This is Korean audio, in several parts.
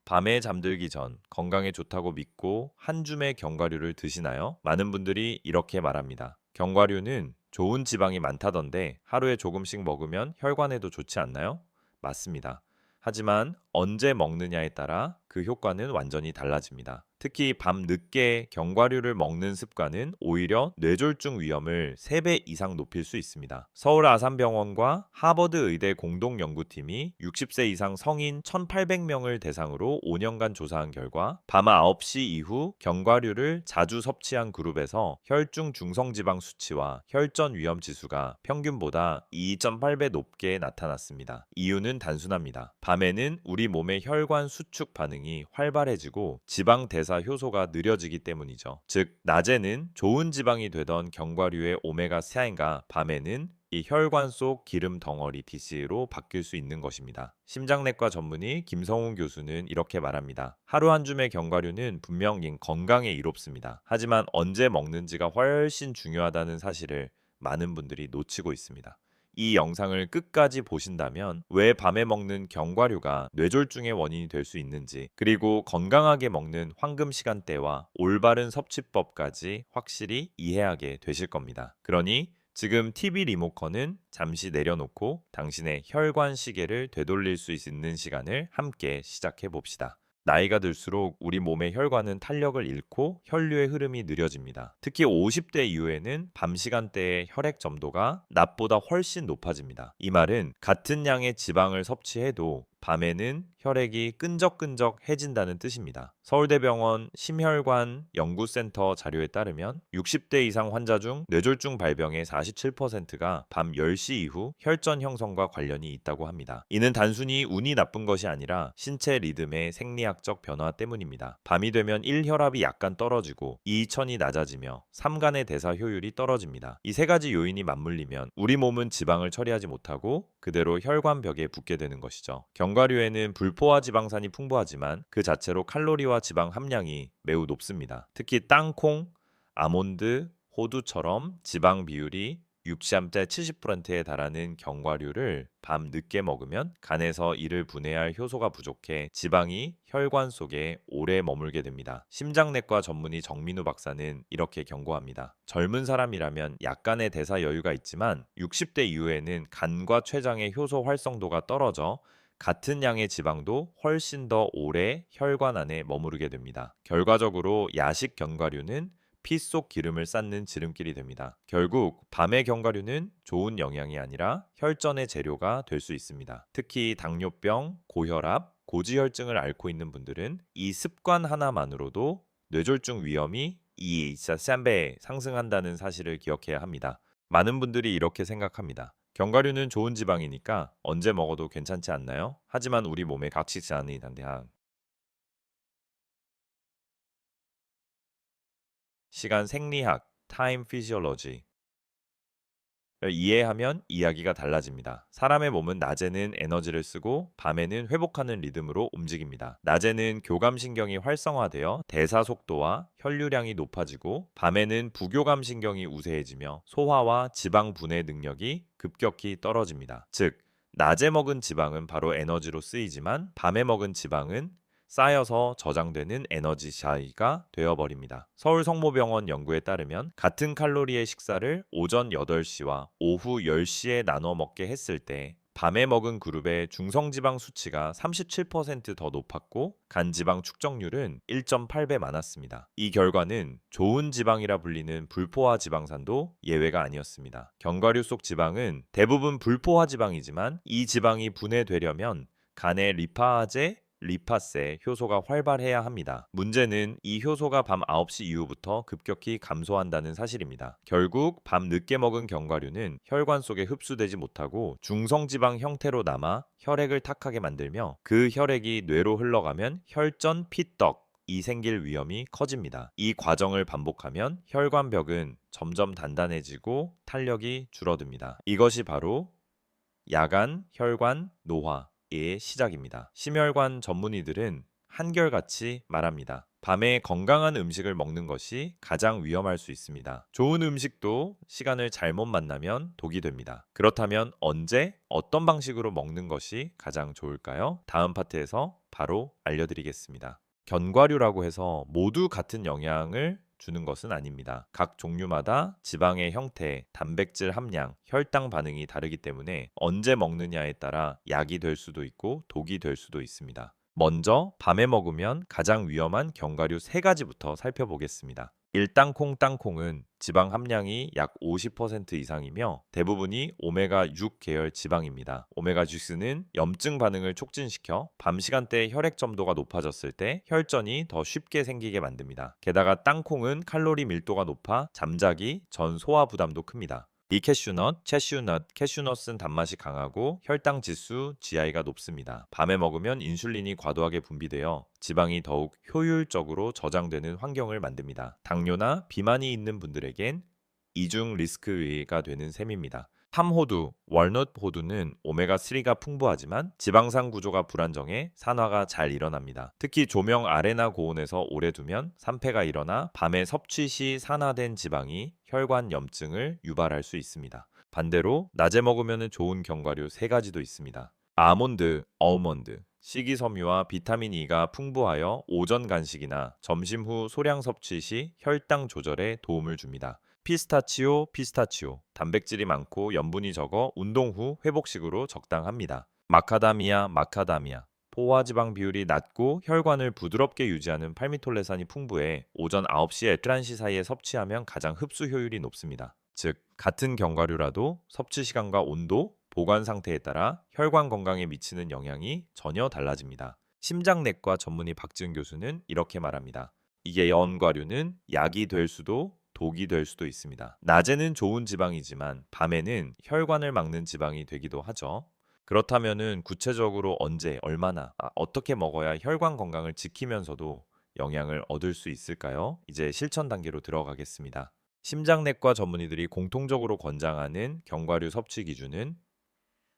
밤에 잠들기 전 건강에 좋다고 믿고 한 줌의 견과류를 드시나요? 많은 분들이 이렇게 말합니다. 견과류는 좋은 지방이 많다던데 하루에 조금씩 먹으면 혈관에도 좋지 않나요? 맞습니다. 하지만 언제 먹느냐에 따라 그 효과는 완전히 달라집니다. 특히 밤 늦게 견과류를 먹는 습관은 오히려 뇌졸중 위험을 3배 이상 높일 수 있습니다. 서울 아산병원과 하버드 의대 공동 연구팀이 60세 이상 성인 1,800명을 대상으로 5년간 조사한 결과 밤 9시 이후 견과류를 자주 섭취한 그룹에서 혈중 중성지방 수치와 혈전 위험 지수가 평균보다 2.8배 높게 나타났습니다. 이유는 단순합니다. 밤에는 우리 몸의 혈관 수축 반응이 활발해지고 지방 대사 효소가 느려지기 때문이죠. 즉, 낮에는 좋은 지방이 되던 견과류의 오메가3가 밤에는 이 혈관 속 기름 덩어리 DC로 바뀔 수 있는 것입니다. 심장내과 전문의 김성훈 교수는 이렇게 말합니다. 하루 한 줌의 견과류는 분명 건강에 이롭습니다. 하지만 언제 먹는지가 훨씬 중요하다는 사실을 많은 분들이 놓치고 있습니다. 이 영상을 끝까지 보신다면 왜 밤에 먹는 견과류가 뇌졸중의 원인이 될 수 있는지, 그리고 건강하게 먹는 황금 시간대와 올바른 섭취법까지 확실히 이해하게 되실 겁니다. 그러니 지금 TV 리모컨은 잠시 내려놓고 당신의 혈관 시계를 되돌릴 수 있는 시간을 함께 시작해 봅시다. 나이가 들수록 우리 몸의 혈관은 탄력을 잃고 혈류의 흐름이 느려집니다. 특히 50대 이후에는 밤 시간대의 혈액 점도가 낮보다 훨씬 높아집니다. 이 말은 같은 양의 지방을 섭취해도 밤에는 혈액이 끈적끈적해진다는 뜻입니다. 서울대병원 심혈관 연구센터 자료에 따르면 60대 이상 환자 중 뇌졸중 발병의 47%가 밤 10시 이후 혈전 형성과 관련이 있다고 합니다. 이는 단순히 운이 나쁜 것이 아니라 신체 리듬의 생리학적 변화 때문입니다. 밤이 되면 1혈압이 약간 떨어지고 2천이 낮아지며 3간의 대사 효율이 떨어집니다. 이 세 가지 요인이 맞물리면 우리 몸은 지방을 처리하지 못하고 그대로 혈관벽에 붙게 되는 것이죠. 견과류에는 불포화 지방산이 풍부하지만 그 자체로 칼로리와 지방 함량이 매우 높습니다. 특히 땅콩, 아몬드, 호두처럼 지방 비율이 60대 70%에 달하는 견과류를 밤 늦게 먹으면 간에서 이를 분해할 효소가 부족해 지방이 혈관 속에 오래 머물게 됩니다. 심장내과 전문의 정민우 박사는 이렇게 경고합니다. 젊은 사람이라면 약간의 대사 여유가 있지만 60대 이후에는 간과 췌장의 효소 활성도가 떨어져 같은 양의 지방도 훨씬 더 오래 혈관 안에 머무르게 됩니다. 결과적으로 야식 견과류는 피 속 기름을 쌓는 지름길이 됩니다. 결국 밤의 견과류는 좋은 영양이 아니라 혈전의 재료가 될 수 있습니다. 특히 당뇨병, 고혈압, 고지혈증을 앓고 있는 분들은 이 습관 하나만으로도 뇌졸중 위험이 3배 상승한다는 사실을 기억해야 합니다. 많은 분들이 이렇게 생각합니다. 견과류는 좋은 지방이니까 언제 먹어도 괜찮지 않나요? 하지만 우리 몸에 갇히지 않는 한 시간 생리학, 타임 피지올로지 이해하면 이야기가 달라집니다. 사람의 몸은 낮에는 에너지를 쓰고 밤에는 회복하는 리듬으로 움직입니다. 낮에는 교감신경이 활성화되어 대사 속도와 혈류량이 높아지고 밤에는 부교감신경이 우세해지며 소화와 지방 분해 능력이 급격히 떨어집니다. 즉, 낮에 먹은 지방은 바로 에너지로 쓰이지만 밤에 먹은 지방은 쌓여서 저장되는 에너지 샤이가 되어버립니다. 서울 성모병원 연구에 따르면 같은 칼로리의 식사를 오전 8시와 오후 10시에 나눠 먹게 했을 때 밤에 먹은 그룹의 중성지방 수치가 37%더 높았고 간지방 축적률은 1.8배 많았습니다. 이 결과는 좋은 지방이라 불리는 불포화 지방산도 예외가 아니었습니다. 견과류 속 지방은 대부분 불포화 지방이지만 이 지방이 분해되려면 간의 리파아제, 리파세 효소가 활발해야 합니다. 문제는 이 효소가 밤 9시 이후부터 급격히 감소한다는 사실입니다. 결국 밤 늦게 먹은 견과류는 혈관 속에 흡수되지 못하고 중성지방 형태로 남아 혈액을 탁하게 만들며 그 혈액이 뇌로 흘러가면 혈전 피떡 이 생길 위험이 커집니다. 이 과정을 반복하면 혈관벽은 점점 단단해지고 탄력이 줄어듭니다. 이것이 바로 야간 혈관 노화의 시작입니다. 심혈관 전문의들은 한결같이 말합니다. 밤에 건강한 음식을 먹는 것이 가장 위험할 수 있습니다. 좋은 음식도 시간을 잘못 만나면 독이 됩니다. 그렇다면 언제, 어떤 방식으로 먹는 것이 가장 좋을까요? 다음 파트에서 바로 알려드리겠습니다. 견과류라고 해서 모두 같은 영양을 주는 것은 아닙니다. 각 종류마다 지방의 형태, 단백질 함량, 혈당 반응이 다르기 때문에 언제 먹느냐에 따라 약이 될 수도 있고 독이 될 수도 있습니다. 먼저 밤에 먹으면 가장 위험한 견과류 3가지부터 살펴보겠습니다. 일땅콩 땅콩은 지방 함량이 약 50% 이상이며 대부분이 오메가6 계열 지방입니다. 오메가6는 염증 반응을 촉진시켜 밤 시간대에 혈액 점도가 높아졌을 때 혈전이 더 쉽게 생기게 만듭니다. 게다가 땅콩은 칼로리 밀도가 높아 잠자기 전 소화 부담도 큽니다. 비캐슈넛, 채슈넛, 캐슈넛은 단맛이 강하고 혈당 지수 GI가 높습니다. 밤에 먹으면 인슐린이 과도하게 분비되어 지방이 더욱 효율적으로 저장되는 환경을 만듭니다. 당뇨나 비만이 있는 분들에겐 이중 리스크가 되는 셈입니다. 팜호두, 월넛 호두는 오메가3가 풍부하지만 지방산 구조가 불안정해 산화가 잘 일어납니다. 특히 조명 아래나 고온에서 오래 두면 산패가 일어나 밤에 섭취 시 산화된 지방이 혈관 염증을 유발할 수 있습니다. 반대로 낮에 먹으면 좋은 견과류 3가지도 있습니다. 아몬드, 어우먼드, 식이섬유와 비타민 E가 풍부하여 오전 간식이나 점심 후 소량 섭취 시 혈당 조절에 도움을 줍니다. 피스타치오, 단백질이 많고 염분이 적어 운동 후 회복식으로 적당합니다. 마카다미아, 포화지방 비율이 낮고 혈관을 부드럽게 유지하는 팔미톨레산이 풍부해 오전 9시에 11시 사이에 섭취하면 가장 흡수 효율이 높습니다. 즉, 같은 견과류라도 섭취 시간과 온도, 보관 상태에 따라 혈관 건강에 미치는 영향이 전혀 달라집니다. 심장내과 전문의 박지은 교수는 이렇게 말합니다. 이게 견과류는 약이 될 수도 독이 될 수도 있습니다. 낮에는 좋은 지방이지만 밤에는 혈관을 막는 지방이 되기도 하죠. 그렇다면은 구체적으로 언제, 얼마나, 어떻게 먹어야 혈관 건강을 지키면서도 영양을 얻을 수 있을까요? 이제 실천 단계로 들어가겠습니다. 심장내과 전문의들이 공통적으로 권장하는 견과류 섭취 기준은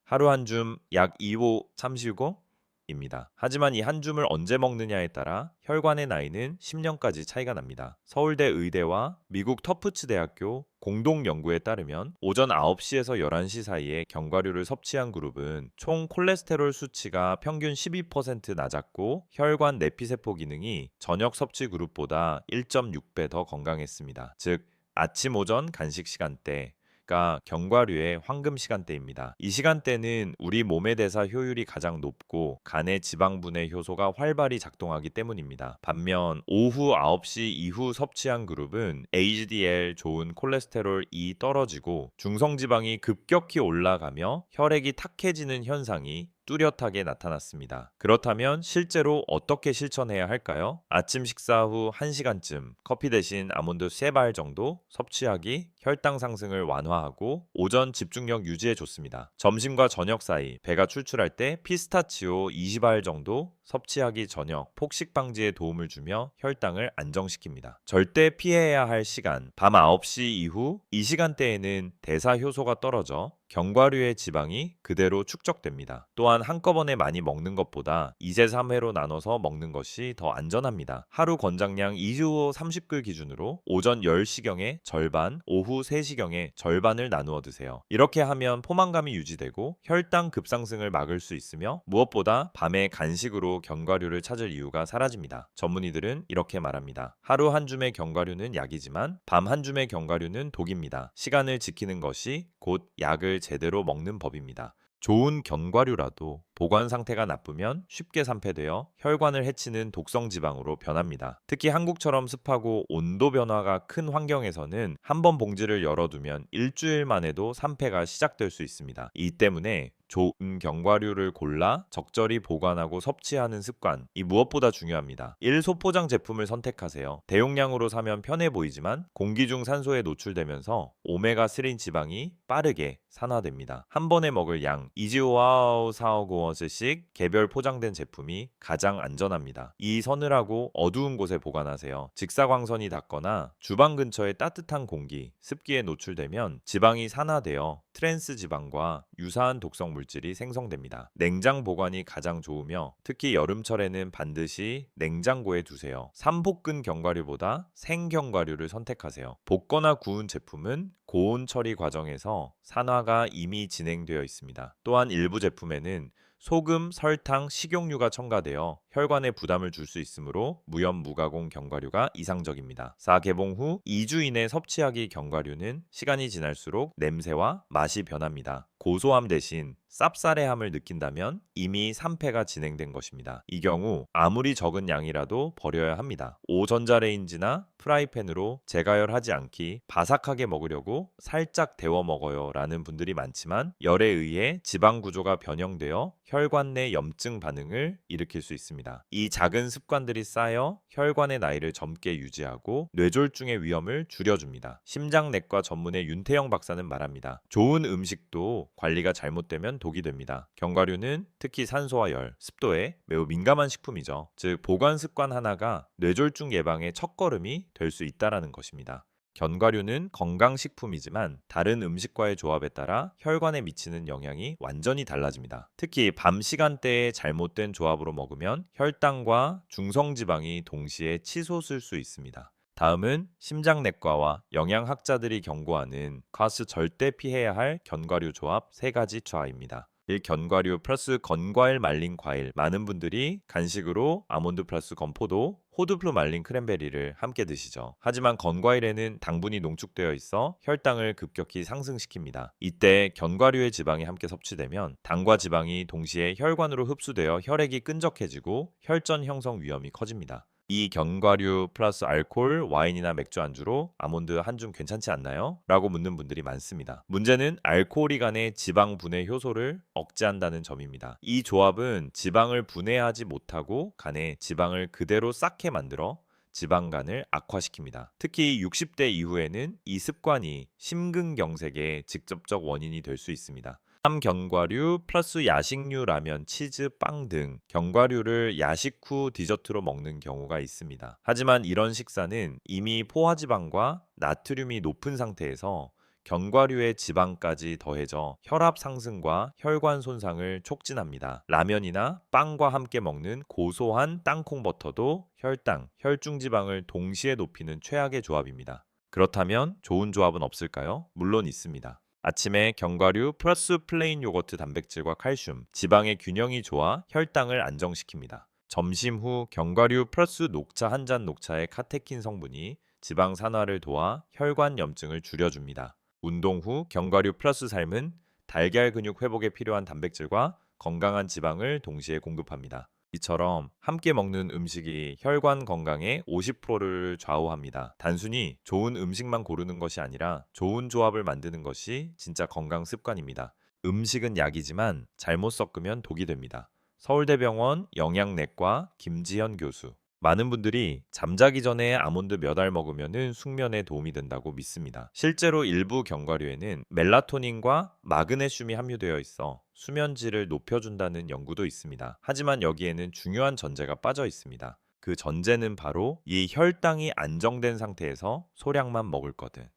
하루 한 줌 약 2호 참시고 입니다. 하지만 이 한 줌을 언제 먹느냐에 따라 혈관의 나이는 10년까지 차이가 납니다. 서울대 의대와 미국 터프츠 대학교 공동 연구에 따르면 오전 9시에서 11시 사이에 견과류를 섭취한 그룹은 총 콜레스테롤 수치가 평균 12% 낮았고 혈관 내피세포 기능이 저녁 섭취 그룹보다 1.6배 더 건강했습니다. 즉 아침 오전 간식 시간대 가 견과류의 황금 시간대입니다. 이 시간대는 우리 몸의 대사 효율이 가장 높고 간의 지방 분해 효소가 활발히 작동하기 때문입니다. 반면 오후 9시 이후 섭취한 그룹은 HDL 좋은 콜레스테롤이 떨어지고 중성지방이 급격히 올라가며 혈액이 탁해지는 현상이 뚜렷하게 나타났습니다. 그렇다면 실제로 어떻게 실천해야 할까요? 아침 식사 후 1시간쯤 커피 대신 아몬드 3발 정도 섭취하기 혈당 상승을 완화하고 오전 집중력 유지에 좋습니다. 점심과 저녁 사이 배가 출출할 때 피스타치오 20알 정도 섭취하기 전역 폭식 방지에 도움을 주며 혈당을 안정시킵니다. 절대 피해야 할 시간 밤 9시 이후 이 시간대에는 대사 효소가 떨어져 견과류의 지방이 그대로 축적됩니다. 또한 한꺼번에 많이 먹는 것보다 2세 3회로 나눠서 먹는 것이 더 안전합니다. 하루 권장량 2주 30글 기준으로 오전 10시경에 절반, 오후 3시경에 절반을 나누어 드세요. 이렇게 하면 포만감이 유지되고 혈당 급상승을 막을 수 있으며 무엇보다 밤에 간식으로 견과류를 찾을 이유가 사라집니다. 전문의들은 이렇게 말합니다. 하루 한 줌의 견과류는 약이지만 밤 한 줌의 견과류는 독입니다. 시간을 지키는 것이 곧 약을 제대로 먹는 법입니다. 좋은 견과류라도 보관 상태가 나쁘면 쉽게 산패되어 혈관을 해치는 독성 지방으로 변합니다. 특히 한국처럼 습하고 온도 변화가 큰 환경에서는 한 번 봉지를 열어두면 일주일만 해도 산패가 시작될 수 있습니다. 이 때문에 좋은 견과류를 골라 적절히 보관하고 섭취하는 습관, 이 무엇보다 중요합니다. 1소포장 제품을 선택하세요. 대용량으로 사면 편해 보이지만 공기 중 산소에 노출되면서 오메가3 지방이 빠르게 산화됩니다. 한 번에 먹을 양 이지오와우 450원씩 개별 포장된 제품이 가장 안전합니다. 이 서늘하고 어두운 곳에 보관하세요. 직사광선이 닿거나 주방 근처의 따뜻한 공기, 습기에 노출되면 지방이 산화되어 트랜스 지방과 유사한 독성 물질이 생성됩니다. 냉장 보관이 가장 좋으며 특히 여름철에는 반드시 냉장고에 두세요. 삼볶은 견과류보다 생견과류를 선택하세요. 볶거나 구운 제품은 고온 처리 과정에서 산화가 이미 진행되어 있습니다. 또한 일부 제품에는 소금, 설탕, 식용유가 첨가되어 혈관에 부담을 줄 수 있으므로 무염 무가공 견과류가 이상적입니다. 4개봉 후 2주 이내 섭취하기 견과류는 시간이 지날수록 냄새와 맛이 변합니다. 고소함 대신 쌉싸래함을 느낀다면 이미 산패가 진행된 것입니다. 이 경우 아무리 적은 양이라도 버려야 합니다. 오전자레인지나 프라이팬으로 재가열하지 않기, 바삭하게 먹으려고 살짝 데워 먹어요 라는 분들이 많지만 열에 의해 지방 구조가 변형되어 혈관 내 염증 반응을 일으킬 수 있습니다. 이 작은 습관들이 쌓여 혈관의 나이를 젊게 유지하고 뇌졸중의 위험을 줄여줍니다. 심장내과 전문의 윤태영 박사는 말합니다. 좋은 음식도 관리가 잘못되면 독이 됩니다. 견과류는 특히 산소와 열, 습도에 매우 민감한 식품이죠. 즉 보관 습관 하나가 뇌졸중 예방의 첫걸음이 될 수 있다는 것입니다. 견과류는 건강식품이지만 다른 음식과의 조합에 따라 혈관에 미치는 영향이 완전히 달라집니다. 특히 밤 시간대에 잘못된 조합으로 먹으면 혈당과 중성지방이 동시에 치솟을 수 있습니다. 다음은 심장내과와 영양학자들이 경고하는 카스 절대 피해야 할 견과류 조합 3가지 차이입니다. 1. 견과류 플러스 건과일 말린 과일. 많은 분들이 간식으로 아몬드 플러스 건포도, 호두플루 말린 크랜베리를 함께 드시죠. 하지만 건과일에는 당분이 농축되어 있어 혈당을 급격히 상승시킵니다. 이때 견과류의 지방이 함께 섭취되면 당과 지방이 동시에 혈관으로 흡수되어 혈액이 끈적해지고 혈전 형성 위험이 커집니다. 이 견과류 플러스 알코올, 와인이나 맥주 안주로 아몬드 한 줌 괜찮지 않나요? 라고 묻는 분들이 많습니다. 문제는 알코올이 간의 지방 분해 효소를 억제한다는 점입니다. 이 조합은 지방을 분해하지 못하고 간에 지방을 그대로 쌓게 만들어 지방간을 악화시킵니다. 특히 60대 이후에는 이 습관이 심근경색의 직접적 원인이 될 수 있습니다. 견과류 플러스 야식류, 라면, 치즈, 빵 등 견과류를 야식 후 디저트로 먹는 경우가 있습니다. 하지만 이런 식사는 이미 포화지방과 나트륨이 높은 상태에서 견과류의 지방까지 더해져 혈압 상승과 혈관 손상을 촉진합니다. 라면이나 빵과 함께 먹는 고소한 땅콩버터도 혈당, 혈중지방을 동시에 높이는 최악의 조합입니다. 그렇다면 좋은 조합은 없을까요? 물론 있습니다. 아침에 견과류 플러스 플레인 요거트 단백질과 칼슘, 지방의 균형이 좋아 혈당을 안정시킵니다. 점심 후 견과류 플러스 녹차 한 잔 녹차의 카테킨 성분이 지방 산화를 도와 혈관 염증을 줄여줍니다. 운동 후 견과류 플러스 삶은 달걀 근육 회복에 필요한 단백질과 건강한 지방을 동시에 공급합니다. 이처럼 함께 먹는 음식이 혈관 건강의 50%를 좌우합니다. 단순히 좋은 음식만 고르는 것이 아니라 좋은 조합을 만드는 것이 진짜 건강 습관입니다. 음식은 약이지만 잘못 섞으면 독이 됩니다. 서울대병원 영양내과 김지현 교수. 많은 분들이 잠자기 전에 아몬드 몇 알 먹으면 숙면에 도움이 된다고 믿습니다. 실제로 일부 견과류에는 멜라토닌과 마그네슘이 함유되어 있어 수면질을 높여준다는 연구도 있습니다. 하지만 여기에는 중요한 전제가 빠져 있습니다. 그 전제는 바로 이 혈당이 안정된 상태에서 소량만 먹을 거든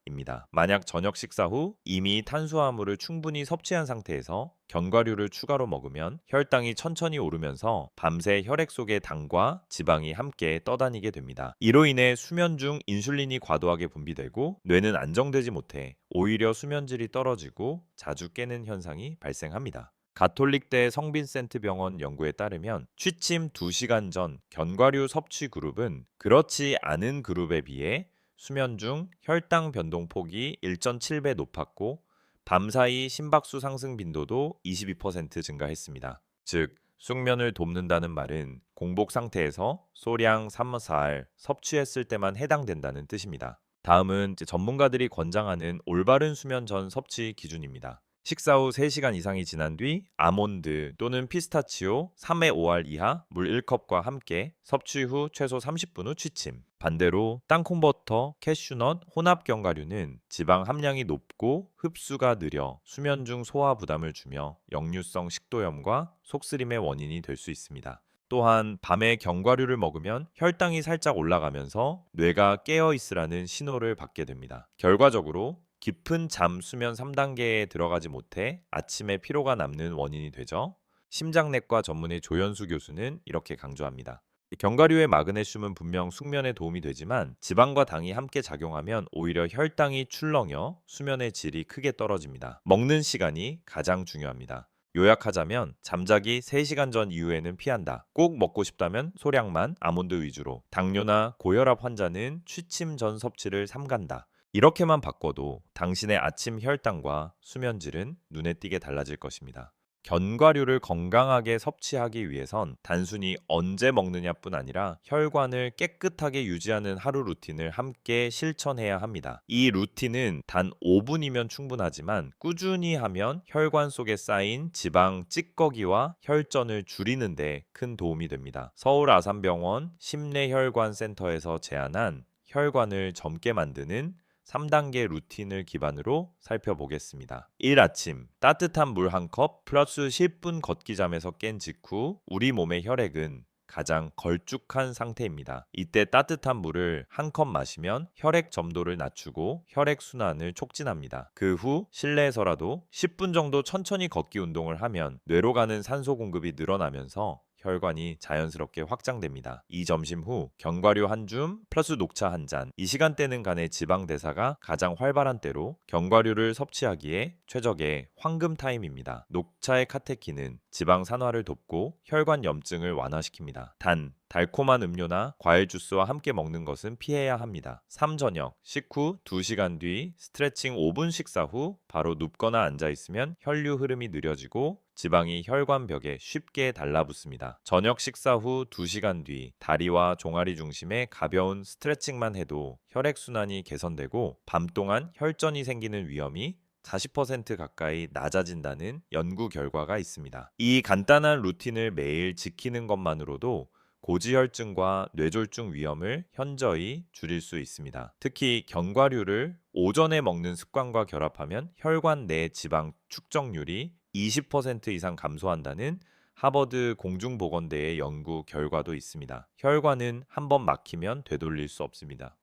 입니다. 만약 저녁 식사 후 이미 탄수화물을 충분히 섭취한 상태에서 견과류를 추가로 먹으면 혈당이 천천히 오르면서 밤새 혈액 속의 당과 지방이 함께 떠다니게 됩니다. 이로 인해 수면 중 인슐린이 과도하게 분비되고 뇌는 안정되지 못해 오히려 수면질이 떨어지고 자주 깨는 현상이 발생합니다. 가톨릭대 성빈센트 병원 연구에 따르면 취침 2시간 전 견과류 섭취 그룹은 그렇지 않은 그룹에 비해 수면 중 혈당 변동폭이 1.7배 높았고 밤사이 심박수 상승 빈도도 22% 증가했습니다. 즉, 숙면을 돕는다는 말은 공복 상태에서 소량 3-4알 섭취했을 때만 해당된다는 뜻입니다. 다음은 전문가들이 권장하는 올바른 수면 전 섭취 기준입니다. 식사 후 3시간 이상이 지난 뒤 아몬드 또는 피스타치오 3의 5알 이하 물 1컵과 함께 섭취 후 최소 30분 후 취침. 반대로 땅콩버터, 캐슈넛, 혼합 견과류는 지방 함량이 높고 흡수가 느려 수면 중 소화 부담을 주며 역류성 식도염과 속쓰림의 원인이 될 수 있습니다. 또한 밤에 견과류를 먹으면 혈당이 살짝 올라가면서 뇌가 깨어 있으라는 신호를 받게 됩니다. 결과적으로 깊은 잠 수면 3단계에 들어가지 못해 아침에 피로가 남는 원인이 되죠. 심장내과 전문의 조현수 교수는 이렇게 강조합니다. 견과류의 마그네슘은 분명 숙면에 도움이 되지만 지방과 당이 함께 작용하면 오히려 혈당이 출렁여 수면의 질이 크게 떨어집니다. 먹는 시간이 가장 중요합니다. 요약하자면 잠자기 3시간 전 이후에는 피한다. 꼭 먹고 싶다면 소량만 아몬드 위주로. 당뇨나 고혈압 환자는 취침 전 섭취를 삼간다. 이렇게만 바꿔도 당신의 아침 혈당과 수면 질은 눈에 띄게 달라질 것입니다. 견과류를 건강하게 섭취하기 위해선 단순히 언제 먹느냐뿐 아니라 혈관을 깨끗하게 유지하는 하루 루틴을 함께 실천해야 합니다. 이 루틴은 단 5분이면 충분하지만 꾸준히 하면 혈관 속에 쌓인 지방 찌꺼기와 혈전을 줄이는 데 큰 도움이 됩니다. 서울 아산병원 심내혈관센터에서 제안한 혈관을 젊게 만드는 3단계 루틴을 기반으로 살펴보겠습니다. 1. 아침 따뜻한 물 1컵 플러스 10분 걷기 잠에서 깬 직후 우리 몸의 혈액은 가장 걸쭉한 상태입니다. 이때 따뜻한 물을 1컵 마시면 혈액 점도를 낮추고 혈액 순환을 촉진합니다. 그 후 실내에서라도 10분 정도 천천히 걷기 운동을 하면 뇌로 가는 산소 공급이 늘어나면서 혈관이 자연스럽게 확장됩니다. 이 점심 후 견과류 한 줌 플러스 녹차 한 잔. 이 시간대는 간의 지방 대사가 가장 활발한 때로 견과류를 섭취하기에 최적의 황금 타임입니다. 녹차의 카테킨은 지방 산화를 돕고 혈관 염증을 완화시킵니다. 단, 달콤한 음료나 과일 주스와 함께 먹는 것은 피해야 합니다. 3. 저녁 식후 2시간 뒤 스트레칭 5분 식사 후 바로 눕거나 앉아 있으면 혈류 흐름이 느려지고 지방이 혈관벽에 쉽게 달라붙습니다. 저녁 식사 후 2시간 뒤 다리와 종아리 중심에 가벼운 스트레칭만 해도 혈액순환이 개선되고 밤 동안 혈전이 생기는 위험이 40% 가까이 낮아진다는 연구 결과가 있습니다. 이 간단한 루틴을 매일 지키는 것만으로도 고지혈증과 뇌졸중 위험을 현저히 줄일 수 있습니다. 특히 견과류를 오전에 먹는 습관과 결합하면 혈관 내 지방 축적률이 20% 이상 감소한다는 하버드 공중보건대의 연구 결과도 있습니다. 혈관은 한번 막히면 되돌릴 수 없습니다.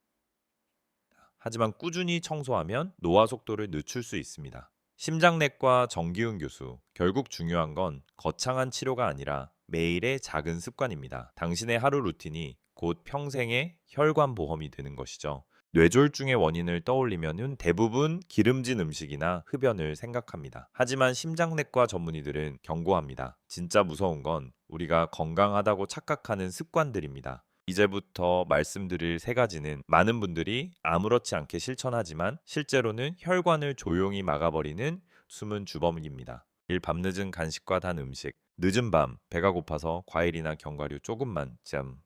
하지만 꾸준히 청소하면 노화 속도를 늦출 수 있습니다. 심장내과 정기훈 교수, 결국 중요한 건 거창한 치료가 아니라 매일의 작은 습관입니다. 당신의 하루 루틴이 곧 평생의 혈관 보험이 되는 것이죠. 뇌졸중의 원인을 떠올리면 대부분 기름진 음식이나 흡연을 생각합니다. 하지만 심장내과 전문의들은 경고합니다. 진짜 무서운 건 우리가 건강하다고 착각하는 습관들입니다. 이제부터 말씀드릴 3가지는 많은 분들이 아무렇지 않게 실천하지만 실제로는 혈관을 조용히 막아버리는 숨은 주범입니다. 1. 밤늦은 간식과 단 음식. 늦은 밤 배가 고파서 과일이나 견과류 조금만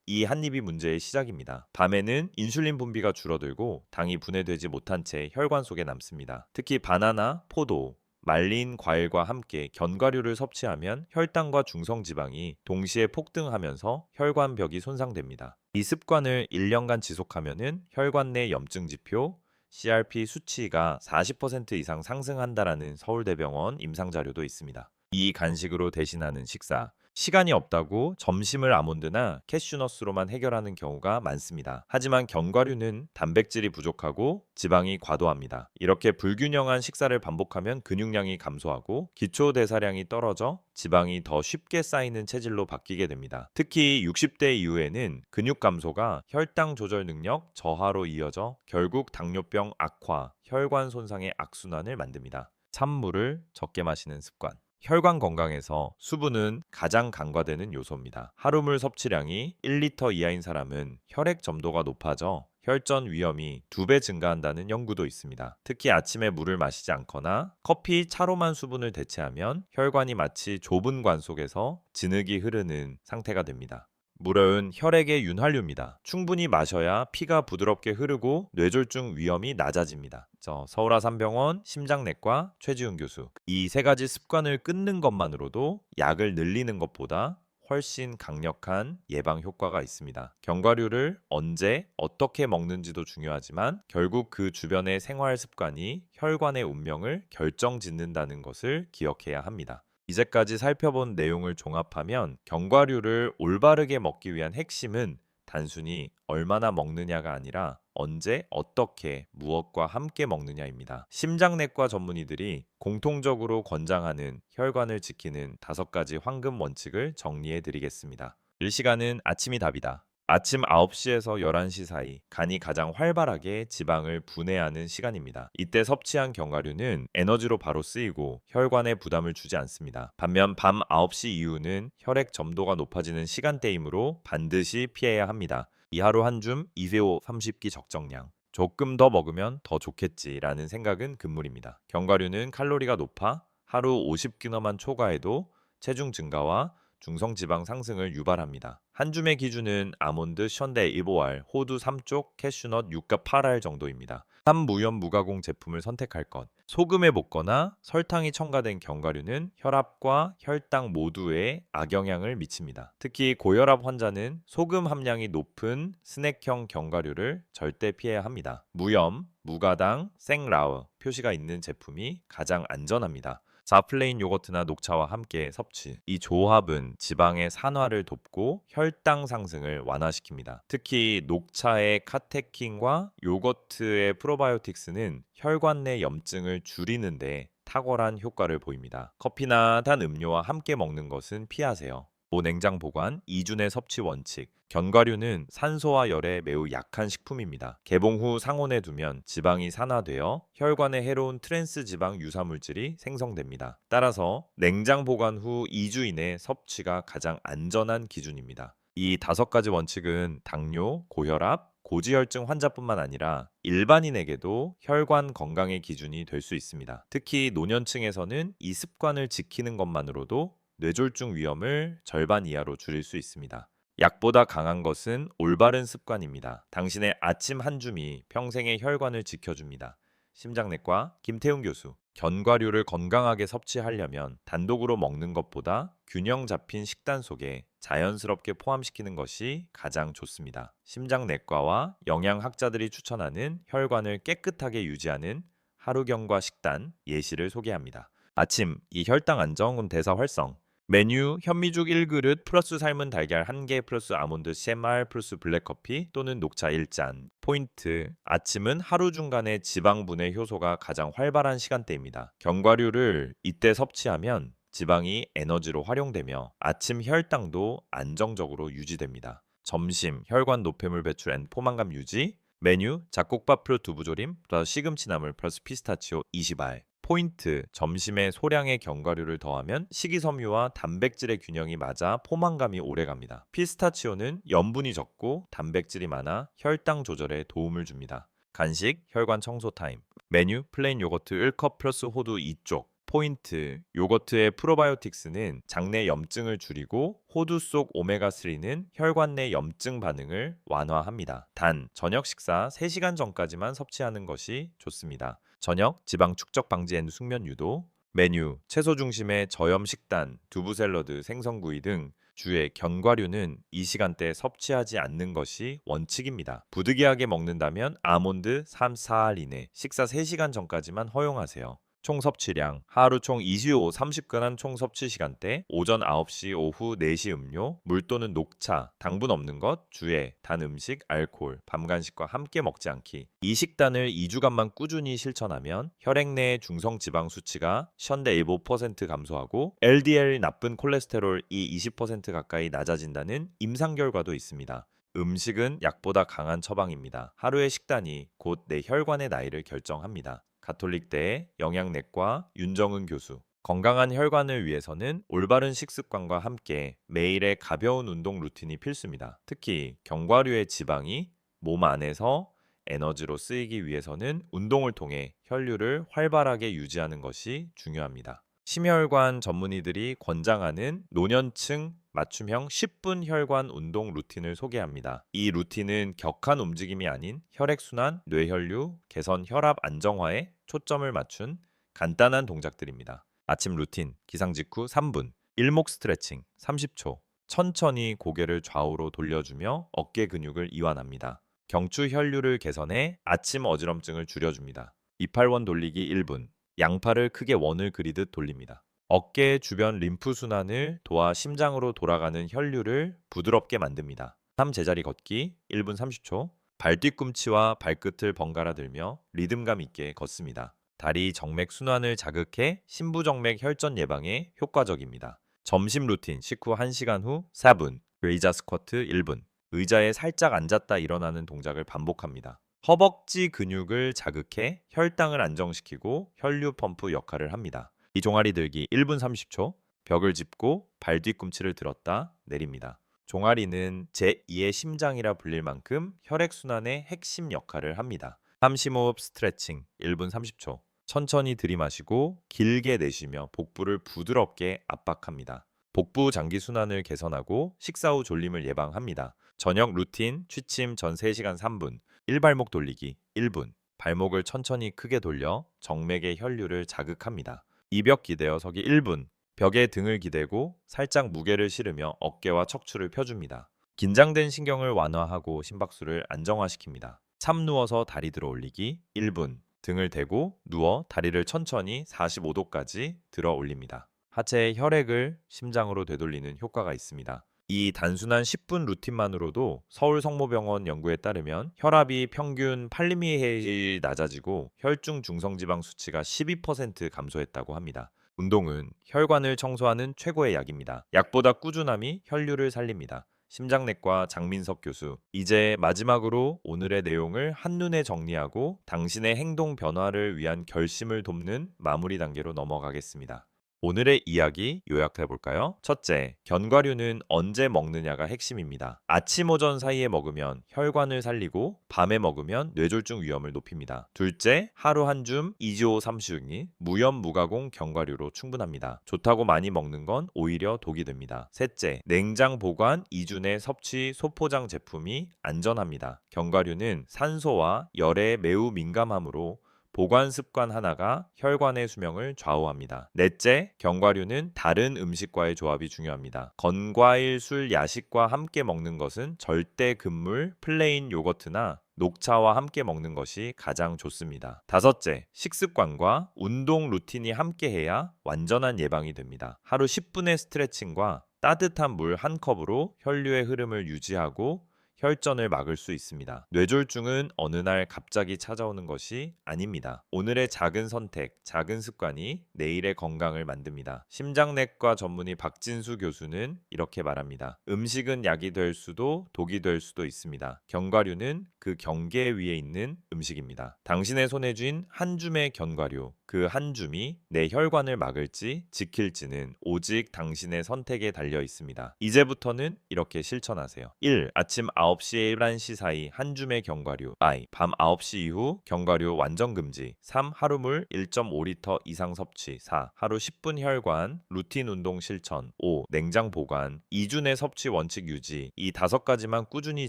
이 한 입이 문제의 시작입니다. 밤에는 인슐린 분비가 줄어들고 당이 분해되지 못한 채 혈관 속에 남습니다. 특히 바나나, 포도, 말린 과일과 함께 견과류를 섭취하면 혈당과 중성지방이 동시에 폭등하면서 혈관벽이 손상됩니다. 이 습관을 1년간 지속하면 혈관 내 염증 지표 CRP 수치가 40% 이상 상승한다라는 서울대병원 임상자료도 있습니다. 이 간식으로 대신하는 식사. 시간이 없다고 점심을 아몬드나 캐슈넛으로만 해결하는 경우가 많습니다. 하지만 견과류는 단백질이 부족하고 지방이 과도합니다. 이렇게 불균형한 식사를 반복하면 근육량이 감소하고 기초 대사량이 떨어져 지방이 더 쉽게 쌓이는 체질로 바뀌게 됩니다. 특히 60대 이후에는 근육 감소가 혈당 조절 능력 저하로 이어져 결국 당뇨병 악화, 혈관 손상의 악순환을 만듭니다. 찬물을 적게 마시는 습관. 혈관 건강에서 수분은 가장 간과되는 요소입니다. 하루물 섭취량이 1리터 이하인 사람은 혈액 점도가 높아져 혈전 위험이 2배 증가한다는 연구도 있습니다. 특히 아침에 물을 마시지 않거나 커피, 차로만 수분을 대체하면 혈관이 마치 좁은 관 속에서 진흙이 흐르는 상태가 됩니다. 물은 혈액의 윤활유입니다. 충분히 마셔야 피가 부드럽게 흐르고 뇌졸중 위험이 낮아집니다. 서울아산병원 심장내과 최지훈 교수. 이 3가지 습관을 끊는 것만으로도 약을 늘리는 것보다 훨씬 강력한 예방 효과가 있습니다. 견과류를 언제 어떻게 먹는지도 중요하지만 결국 그 주변의 생활 습관이 혈관의 운명을 결정짓는다는 것을 기억해야 합니다. 이제까지 살펴본 내용을 종합하면 견과류를 올바르게 먹기 위한 핵심은 단순히 얼마나 먹느냐가 아니라 언제, 어떻게, 무엇과 함께 먹느냐입니다. 심장내과 전문의들이 공통적으로 권장하는 혈관을 지키는 5가지 황금 원칙을 정리해 드리겠습니다. 일시간은 아침이 답이다. 아침 9시에서 11시 사이 간이 가장 활발하게 지방을 분해하는 시간입니다. 이때 섭취한 견과류는 에너지로 바로 쓰이고 혈관에 부담을 주지 않습니다. 반면 밤 9시 이후는 혈액 점도가 높아지는 시간대이므로 반드시 피해야 합니다. 이 하루 한 줌 이세오 30끼 적정량. 조금 더 먹으면 더 좋겠지라는 생각은 금물입니다. 견과류는 칼로리가 높아 하루 50끼너만 초과해도 체중 증가와 중성지방 상승을 유발합니다. 한 줌의 기준은 아몬드, 션데, 이보알, 호두 3쪽, 캐슈넛 6과 8알 정도입니다. 삼무염 무가공 제품을 선택할 것. 소금에 볶거나 설탕이 첨가된 견과류는 혈압과 혈당 모두에 악영향을 미칩니다. 특히 고혈압 환자는 소금 함량이 높은 스낵형 견과류를 절대 피해야 합니다. 무염, 무가당, 생라우 표시가 있는 제품이 가장 안전합니다. 자플레인 요거트나 녹차와 함께 섭취. 이 조합은 지방의 산화를 돕고 혈당 상승을 완화시킵니다. 특히 녹차의 카테킨과 요거트의 프로바이오틱스는 혈관 내 염증을 줄이는데 탁월한 효과를 보입니다. 커피나 단 음료와 함께 먹는 것은 피하세요. 냉장 보관, 이준의 섭취 원칙. 견과류는 산소와 열에 매우 약한 식품입니다. 개봉 후 상온에 두면 지방이 산화되어 혈관에 해로운 트랜스 지방 유사물질이 생성됩니다. 따라서 냉장 보관 후 2주 이내 섭취가 가장 안전한 기준입니다. 이 5가지 원칙은 당뇨, 고혈압, 고지혈증 환자뿐만 아니라 일반인에게도 혈관 건강의 기준이 될 수 있습니다. 특히 노년층에서는 이 습관을 지키는 것만으로도 뇌졸중 위험을 절반 이하로 줄일 수 있습니다. 약보다 강한 것은 올바른 습관입니다. 당신의 아침 한 줌이 평생의 혈관을 지켜줍니다. 심장내과 김태훈 교수. 견과류를 건강하게 섭취하려면 단독으로 먹는 것보다 균형 잡힌 식단 속에 자연스럽게 포함시키는 것이 가장 좋습니다. 심장내과와 영양학자들이 추천하는 혈관을 깨끗하게 유지하는 하루경과 식단 예시를 소개합니다. 아침, 이 혈당 안정, 대사 활성. 메뉴 현미죽 1그릇 플러스 삶은 달걀 1개 플러스 아몬드 쉐말 플러스 블랙커피 또는 녹차 1잔. 포인트, 아침은 하루 중간에 지방분해 효소가 가장 활발한 시간대입니다. 견과류를 이때 섭취하면 지방이 에너지로 활용되며 아침 혈당도 안정적으로 유지됩니다. 점심, 혈관 노폐물 배출 앤 포만감 유지. 메뉴, 잡곡밥 플러스 두부조림 플러스 시금치나물 플러스 피스타치오 20알. 포인트, 점심에 소량의 견과류를 더하면 식이섬유와 단백질의 균형이 맞아 포만감이 오래갑니다. 피스타치오는 염분이 적고 단백질이 많아 혈당 조절에 도움을 줍니다. 간식, 혈관 청소 타임. 메뉴, 플레인 요거트 1컵 플러스 호두 2쪽. 포인트, 요거트의 프로바이오틱스는 장내 염증을 줄이고 호두 속 오메가3는 혈관 내 염증 반응을 완화합니다. 단, 저녁 식사 3시간 전까지만 섭취하는 것이 좋습니다. 저녁, 지방 축적 방지 앤 숙면 유도. 메뉴, 채소 중심의 저염 식단, 두부 샐러드, 생선구이 등 주의 견과류는 이 시간대에 섭취하지 않는 것이 원칙입니다. 부득이하게 먹는다면 아몬드 3, 4알 이내, 식사 3시간 전까지만 허용하세요. 총 섭취량, 하루 총 25, 30g 총 섭취 시간대, 오전 9시, 오후 4시 음료, 물 또는 녹차, 당분 없는 것, 주의, 단 음식, 알코올, 밤 간식과 함께 먹지 않기. 이 식단을 2주간만 꾸준히 실천하면 혈액 내 중성 지방 수치가 션대 15% 감소하고 LDL 나쁜 콜레스테롤이 20% 가까이 낮아진다는 임상 결과도 있습니다. 음식은 약보다 강한 처방입니다. 하루의 식단이 곧 내 혈관의 나이를 결정합니다. 가톨릭대 영양내과 윤정은 교수. 건강한 혈관을 위해서는 올바른 식습관과 함께 매일의 가벼운 운동 루틴이 필수입니다. 특히 견과류의 지방이 몸 안에서 에너지로 쓰이기 위해서는 운동을 통해 혈류를 활발하게 유지하는 것이 중요합니다. 심혈관 전문의들이 권장하는 노년층 맞춤형 10분 혈관 운동 루틴을 소개합니다. 이 루틴은 격한 움직임이 아닌 혈액순환, 뇌혈류, 개선 혈압 안정화에 초점을 맞춘 간단한 동작들입니다. 아침 루틴, 기상 직후 3분, 일목 스트레칭 30초, 천천히 고개를 좌우로 돌려주며 어깨 근육을 이완합니다. 경추 혈류를 개선해 아침 어지럼증을 줄여줍니다. 이팔원 돌리기 1분, 양팔을 크게 원을 그리듯 돌립니다. 어깨 주변 림프 순환을 도와 심장으로 돌아가는 혈류를 부드럽게 만듭니다. 3. 제자리 걷기 1분 30초. 발 뒤꿈치와 발끝을 번갈아 들며 리듬감 있게 걷습니다. 다리 정맥 순환을 자극해 심부정맥 혈전 예방에 효과적입니다. 점심 루틴 식후 1시간 후 4분. 의자 스쿼트 1분. 의자에 살짝 앉았다 일어나는 동작을 반복합니다. 허벅지 근육을 자극해 혈당을 안정시키고 혈류 펌프 역할을 합니다. 이 종아리 들기 1분 30초. 벽을 짚고 발 뒤꿈치를 들었다 내립니다. 종아리는 제2의 심장이라 불릴 만큼 혈액순환의 핵심 역할을 합니다. 3심호흡 스트레칭 1분 30초. 천천히 들이마시고 길게 내쉬며 복부를 부드럽게 압박합니다. 복부 장기 순환을 개선하고 식사 후 졸림을 예방합니다. 저녁 루틴 취침 전 3시간 3분. 1발목 돌리기 1분. 발목을 천천히 크게 돌려 정맥의 혈류를 자극합니다. 이벽 기대어 서기 1분. 벽에 등을 기대고 살짝 무게를 실으며 어깨와 척추를 펴줍니다. 긴장된 신경을 완화하고 심박수를 안정화시킵니다. 참 누워서 다리 들어 올리기 1분. 등을 대고 누워 다리를 천천히 45도까지 들어 올립니다. 하체의 혈액을 심장으로 되돌리는 효과가 있습니다. 이 단순한 10분 루틴만으로도 서울성모병원 연구에 따르면 혈압이 평균 8mmHg 낮아지고 혈중 중성지방 수치가 12% 감소했다고 합니다. 운동은 혈관을 청소하는 최고의 약입니다. 약보다 꾸준함이 혈류를 살립니다. 심장내과 장민석 교수, 이제 마지막으로 오늘의 내용을 한눈에 정리하고 당신의 행동 변화를 위한 결심을 돕는 마무리 단계로 넘어가겠습니다. 오늘의 이야기 요약해 볼까요? 첫째, 견과류는 언제 먹느냐가 핵심입니다. 아침 오전 사이에 먹으면 혈관을 살리고 밤에 먹으면 뇌졸중 위험을 높입니다. 둘째, 하루 한 줌 이지오 삼시육리 무염 무가공 견과류로 충분합니다. 좋다고 많이 먹는 건 오히려 독이 됩니다. 셋째, 냉장 보관 2주 내 섭취 소포장 제품이 안전합니다. 견과류는 산소와 열에 매우 민감하므로 보관 습관 하나가 혈관의 수명을 좌우합니다. 넷째, 견과류는 다른 음식과의 조합이 중요합니다. 건과일, 술, 야식과 함께 먹는 것은 절대 금물, 플레인 요거트나 녹차와 함께 먹는 것이 가장 좋습니다. 다섯째, 식습관과 운동 루틴이 함께해야 완전한 예방이 됩니다. 하루 10분의 스트레칭과 따뜻한 물 한 컵으로 혈류의 흐름을 유지하고 혈전을 막을 수 있습니다. 뇌졸중은 어느 날 갑자기 찾아오는 것이 아닙니다. 오늘의 작은 선택, 작은 습관이 내일의 건강을 만듭니다. 심장내과 전문의 박진수 교수는 이렇게 말합니다. 음식은 약이 될 수도 독이 될 수도 있습니다. 견과류는 그 경계 위에 있는 음식입니다. 당신의 손에 쥔 한 줌의 견과류, 그 한 줌이 내 혈관을 막을지 지킬지는 오직 당신의 선택에 달려 있습니다. 이제부터는 이렇게 실천하세요. 1. 아침 9시에 11시 사이 한 줌의 견과류. 밤 9시 이후 견과류 완전 금지. 3. 하루물 1.5리터 이상 섭취. 4. 하루 10분 혈관, 루틴 운동 실천. 5. 냉장 보관, 2주 내 섭취 원칙 유지. 이 5가지만 꾸준히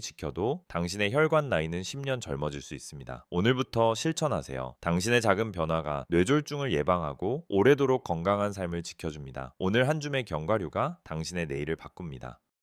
지켜도 당신의 혈관 나이는 10년 젊어질 수 있습니다. 오늘부터 실천하세요. 당신의 작은 변화가 뇌졸중을 예방하고 오래도록 건강한 삶을 지켜줍니다. 오늘 한 줌의 견과류가 당신의 내일을 바꿉니다.